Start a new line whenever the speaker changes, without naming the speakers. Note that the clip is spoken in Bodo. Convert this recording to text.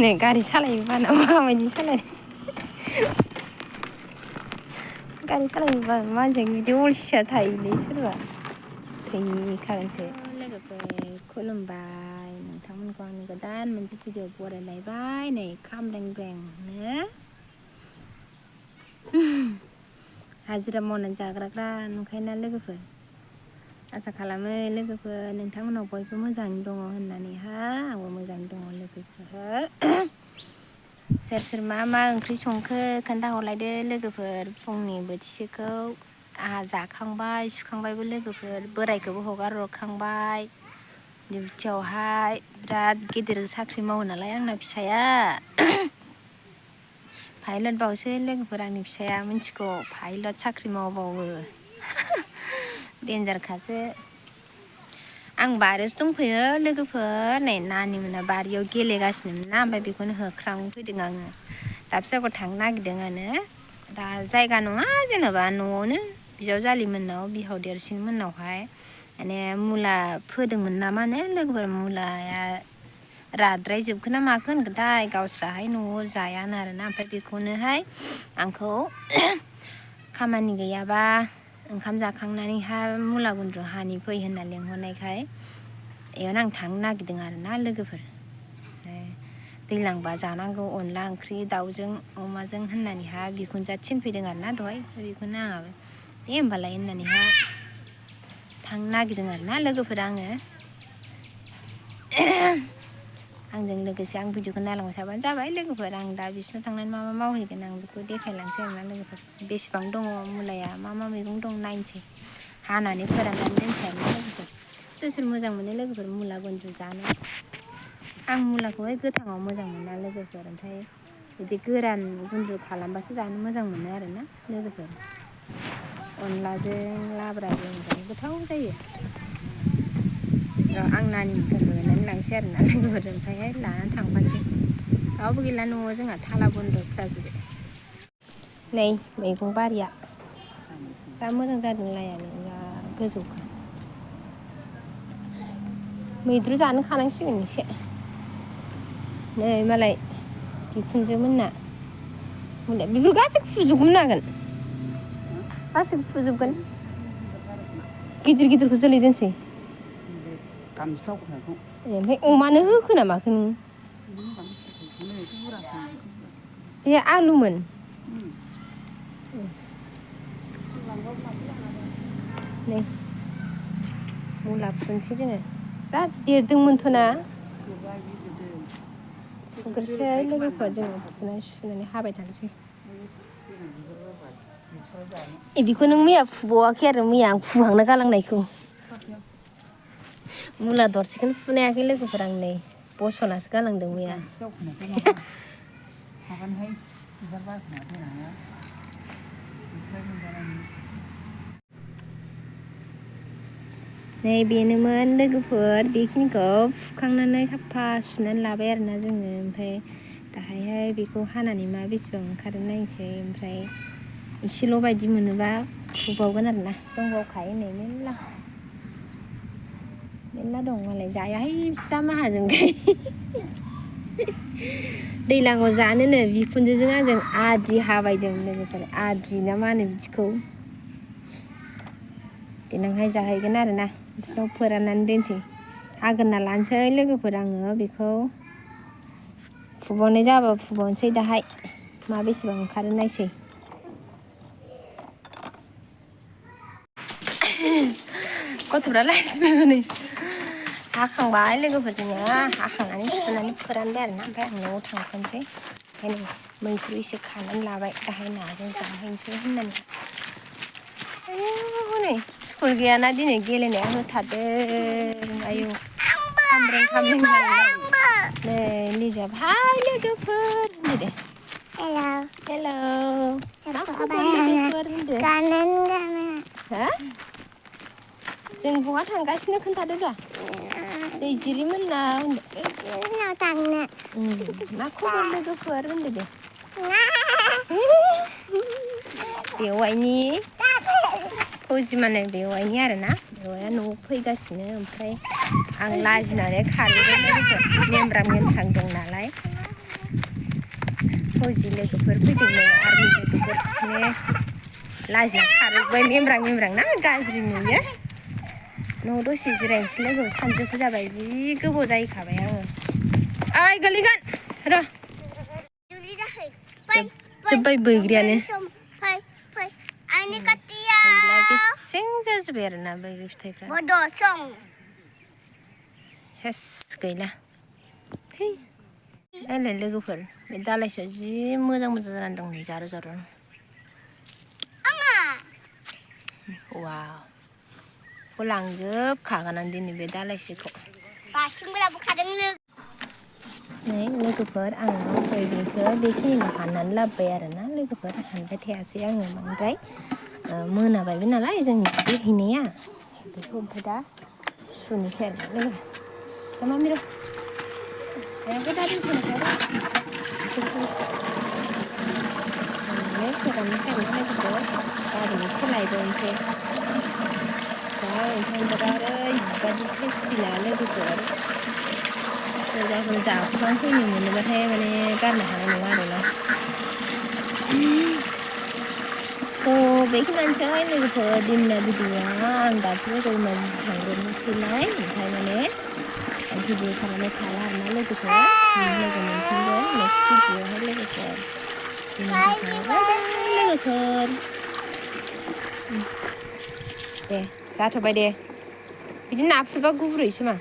नै गारि सालायोबा ना माबायदि सालाय गारि सालायोबा मानसिया बिदि अलसिया थायोलै सोरबा थैखागोनसो। लोगोफोर खुलुमबाय, नोंथांमोनखौ आंनि गोदान मोनसे भिडिअ बरायलायबाय नै खामब्रें-ब्रेंनो हाजिरा मावनानै जाग्राफ्रा नुखायोना लोगोफोर। आसा खालामो लोगोफोर नोंथांमोनाव बयबो मोजाङै दङ होननानैहाय आंबो मोजाङै दङ लोगोफोर। सोर सोर मा मा ओंख्रि संखो खोन्थाहरलायदो लोगोफोर। फुंनि बोथिसेखौ आंहा जाखांबाय सुखांबायबो लोगोफोर, बोरायखौबो हगार हरखांबाय डिउटियावहाय। बिराद गिदिर साख्रि मावो नालाय आंना फिसाया पाइलट बावसो लोगोफोर आंनि फिसाया, मिथिगौ पाइलट साख्रि मावबावो देन्जारखासो। आं बारियावसो दंफैयो लोगोफोर, नै नानि मोना बारियाव गेलेगासिनोमोन ना, ओमफ्राय बेखौनो होख्रांफैदों आङो। दाबसे जायगायाव थांनो नागिरदों आङो, दा जायगा नङा जेनेबा न'आवनो बिजावजालि मोननाव बिहाव देरसिन मोननावहाय माने मुला फोदोंमोन नामानो लोगोफोर। मुलाया राद्रायजोबखो ना माखो होनखोथाय, गावस्राहाय न'आव जायानो आरोना। ओमफ्राय बेखौनोहाय आंखौ खामानि गैयाबा ओंखाम जाखांनानैहाय मुला गुन्द्रु हानि फै होनना लेंहरनायखाय बेयावनो आं थांनो नागिरदों आरोना लोगोफोर। दैलांबा जानांगौ अनला ओंख्रि दाउजों अमाजों होननानैहाय बिखुनजोआ थिनफैदों आरोना दहाय। बेखौनो आंहाबो दे होमबालाय होननानैहाय थांनो नागिरदों आरोना लोगोफोर आङो। आंजों लोगोसे आं भिडिअखौ नायलांबाय थाबानो जाबाय लोगोफोर। आं दा बिसिनाव थांनानै मा मा मावहैगोन आं बेखौ देखायलांसै आरोना लोगोफोर। बेसेबां दङ मुलाया, मा मा मैगं दं नायनोसै, हानानै फोराननानै दोनसै आरोना लोगोफोर। सोर सोर मोजां मोनो लोगोफोर मुला गुन्द्रु जानो? आं मुलाखौहाय गोथाङाव मोजां मोना लोगोफोर, ओमफ्राय बिदि गोरान गुन्द्रु खालामबासो जानो मोजां मोनो आरोना लोगोफोर। अनलाजों लाब्राजों जानो गोथाव जायो। आं नानिखौ होनानै लांसै आरोना लोगोफोर, ओमफ्रायहाय लानानै थांफानोसै। रावबो गैला न'आव, जोंहा थाला बन्दसो जाजोब्बाय। नै मैगं बारिया जा मोजां जादों लायानो, जा गोजौखा। मैद्रु जानो खानांसिगोन एसे। नै मालाय बिखुनजो मोनना बेफोर गासैबो फुजोबगौमोन आगोन, गासैबो फुजोबगोन। गिदिर गिदिरखौ जोलै दोनसै। ओमफ्राय अमानो होखो ना माखो नों? बे आलुमोन। नै मुला फुनोसै जोङो, जा देरदोंमोनथ' ना। फुग्रोसै लोगोफोर जोङो, फुनानै सुनानै हाबाय थानोसै। बेखौ नों मैया फुबावाखै आरो मैया आं फुहांनो गालांनायखौ। मुला दरसेखौनो फुनो हायाखै लोगोफोर आं, नै बस'नासो गालांदों मैया। नै बेनोमोन लोगोफोर, बेखिनिखौ फुखांनानै साफा सुनानै लाबाय आरोना जोङो। ओमफ्राय दाहायहाय बेखौ हानानै मा बेसेबां ओंखारो नायनोसै, ओमफ्राय एसेल' बायदि मोनोबा फुबावगोन आरोना। दंबावखायो नै मेरला मेरला दं, मालाय जायाहाय बिस्रा माहाजोनखाय। दैज्लाङाव जानोनो बिखुनजोजों आंजों आदि हाबाय जों लोगोफोर, आदि ना मा होनो बिदिखौ। देनांहाय जाहैगोन आरोना, बिसिनाव फोराननानै दोनसै। हाग्रोना लानोसै लोगोफोर आङो बेखौ, फुबावनाय जाबा फुबावनोसै दाहाय, मा बेसेबां ओंखारो नायसै। गथ'फ्रा लाजिबाय नै हाखांबाय लोगोफोर जोङो, हाखांनानै सुनानै फोरानबाय आरोना। ओमफ्राय आं न'आव थांफानोसै। ओंखायनो मैद्रु एसे खानानै लाबाय, दाहाय नाजों जाहैनोसै होननानै। नै स्कुल गैयाना दिनै, गेलेनाया होथारदों आयौ खामब्रें खामब्रें जालायनाय। नै लिजायाबो हाय लोगोफोर होनदो दे। हेल' मा खबर लोगोफोर होनदो। हा? जों बहा थांगासिनो खोन्थादोब्ला। दैजिरि मोननाव थांनो। मा खबर लोगोफोर होनदो दे। बेवाइनि फौजिमाने बेवाइनि आरोना, बेवाइया न'आव फैगासिनो। ओमफ्राय आं लाजिनानै खारबोबाय लोगोफोर, मेमब्रा मेमथांदों नालाय फौजि लोगोफोर फैदोंनो आर्मि लोगोफोर माने लाजिना खारबाय मेमब्रां ना गाज्रि नुयो न' दसे जिरायनोसै लोगो सानजौफु जाबाय जि गोबाव जाहैखाबाय आङो ओइ गोलैगोन र' जोब्बाय बैग्रियानो गैला गेसें जाजोब्बाय आरोना बैग्रि फिथाइफ्रा सेस गैला ओइलाय लोगोफोर बे दालाइसेयाव जि मोजां जानानै दं नै जारौ वाव बेखौ लांजोबखागोन आं दिनै बे दालाइसेखौ नै लोगोफोर आङो बैग्रिखौ बेखिनिखौ हाननानै लाबोबाय आरोना लोगोफोर हानबाय थायासै आङो बांद्राय मोनाबायबो नालाय जोंनि बे हैनाया बेखौ ओमफ्राय दा सुनोसै आरोना लोगो मामि र' गारिनि सोलायबोनोसै दा ओंखामफोरा ओरैबादि टेस्टिना लोगोफोर सोरबाफोर जाखांफैनो मोनोबाथाय माने गारनो हानाय नङा आरोना बेखिनियानोसै लोगोफोर दिनना भिडिअ'आ आं दासो लोगोनाव थांग्रोनोसैलाय ओमफ्राय माने भिडिअ खालामबाय थाला आरोना लोगोफोर लोगो मोनफिनगोन नेक्स्ट भिडिअ'आवहाय लोगोफोर लोगोफोर दे जाथ'बाय दे बिदि नाफ्रुबा गुब्रुयोसो मा